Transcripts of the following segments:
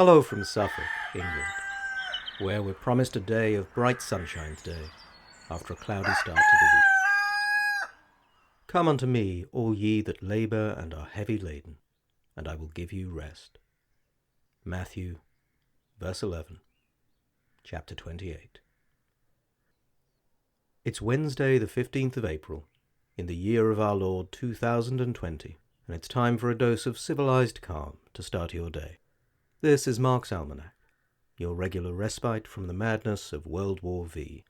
Hello from Suffolk, England, where we're promised a day of bright sunshine today, after a cloudy start to the week. Come unto me, all ye that labour and are heavy laden, and I will give you rest. Matthew, verse 11, chapter 28. It's Wednesday the 15th of April, in the year of our Lord 2020, and it's time for a dose of civilised calm to start your day. This is Mark's Almanac, your regular respite from the madness of World War V,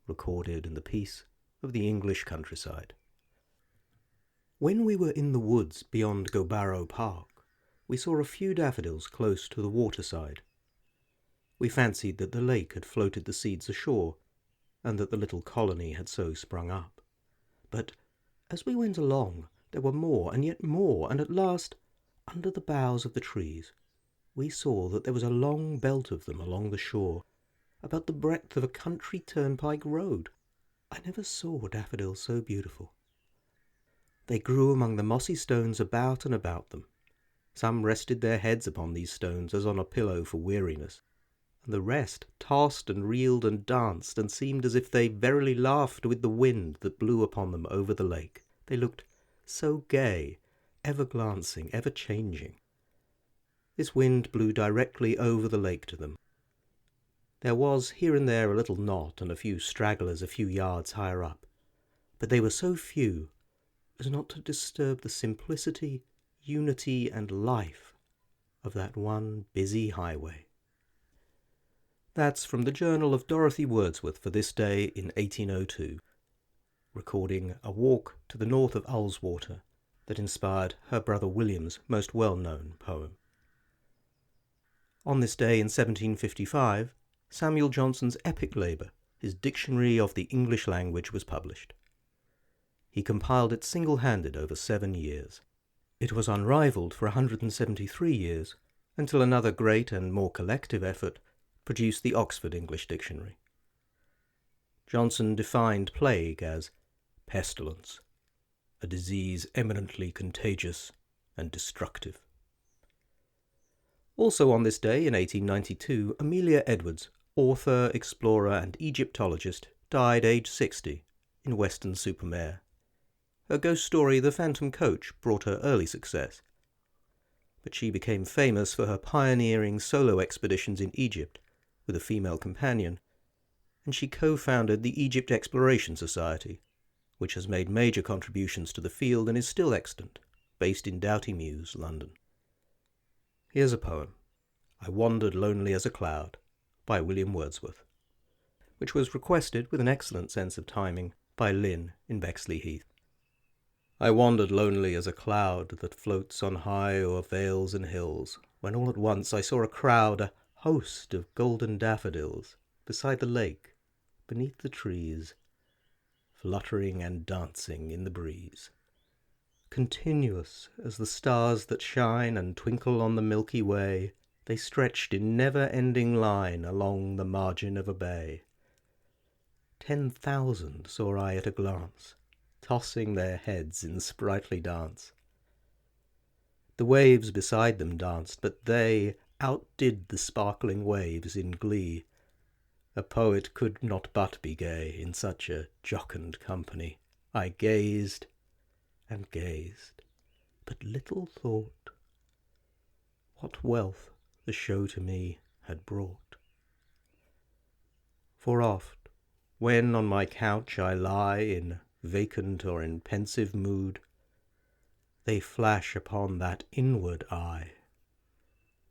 recorded in the peace of the English countryside. When we were in the woods beyond Gobarrow Park, we saw a few daffodils close to the waterside. We fancied that the lake had floated the seeds ashore, and that the little colony had so sprung up. But as we went along, there were more and yet more, and at last, under the boughs of the trees, we saw that there was a long belt of them along the shore, about the breadth of a country turnpike road. I never saw daffodils so beautiful. They grew among the mossy stones about and about them. Some rested their heads upon these stones as on a pillow for weariness, and the rest tossed and reeled and danced, and seemed as if they verily laughed with the wind that blew upon them over the lake. They looked so gay, ever glancing, ever changing. This wind blew directly over the lake to them. There was here and there a little knot and a few stragglers a few yards higher up, but they were so few as not to disturb the simplicity, unity, and life of that one busy highway. That's from the journal of Dorothy Wordsworth for this day in 1802, recording a walk to the north of Ullswater that inspired her brother William's most well-known poem. On this day in 1755, Samuel Johnson's epic labour, his Dictionary of the English Language, was published. He compiled it single-handed over 7 years. It was unrivalled for 173 years, until another great and more collective effort produced the Oxford English Dictionary. Johnson defined plague as pestilence, a disease eminently contagious and destructive. Also on this day in 1892, Amelia Edwards, author, explorer and Egyptologist, died aged 60 in Weston-super-Mare. Her ghost story, The Phantom Coach, brought her early success, but she became famous for her pioneering solo expeditions in Egypt with a female companion, and she co-founded the Egypt Exploration Society, which has made major contributions to the field and is still extant, based in Doughty Mews, London. Here's a poem, I Wandered Lonely as a Cloud, by William Wordsworth, which was requested with an excellent sense of timing by Lynn in Bexley Heath. I wandered lonely as a cloud that floats on high o'er vales and hills, when all at once I saw a crowd, a host of golden daffodils, beside the lake, beneath the trees, fluttering and dancing in the breeze. Continuous as the stars that shine and twinkle on the Milky Way, they stretched in never-ending line along the margin of a bay. 10,000 saw I at a glance, tossing their heads in sprightly dance. The waves beside them danced, but they outdid the sparkling waves in glee. A poet could not but be gay in such a jocund company. I gazed and gazed, but little thought what wealth the show to me had brought. For oft, when on my couch I lie in vacant or in pensive mood, they flash upon that inward eye,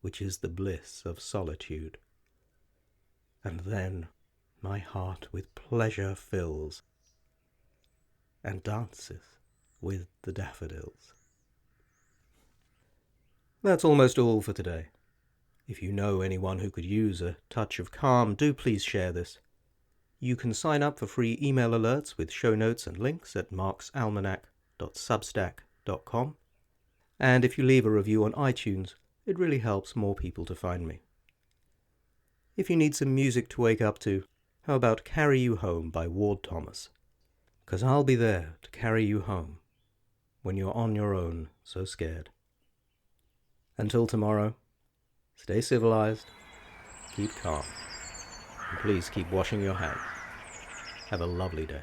which is the bliss of solitude. And then my heart with pleasure fills, and danceth with the daffodils. That's almost all for today. If you know anyone who could use a touch of calm, do please share this. You can sign up for free email alerts with show notes and links at marksalmanac.substack.com. And if you leave a review on iTunes, it really helps more people to find me. If you need some music to wake up to, how about Carry You Home by Ward Thomas? 'Cause I'll be there to carry you home when you're on your own so scared. Until tomorrow, Stay civilized, keep calm, and please keep washing your hands. Have a lovely day.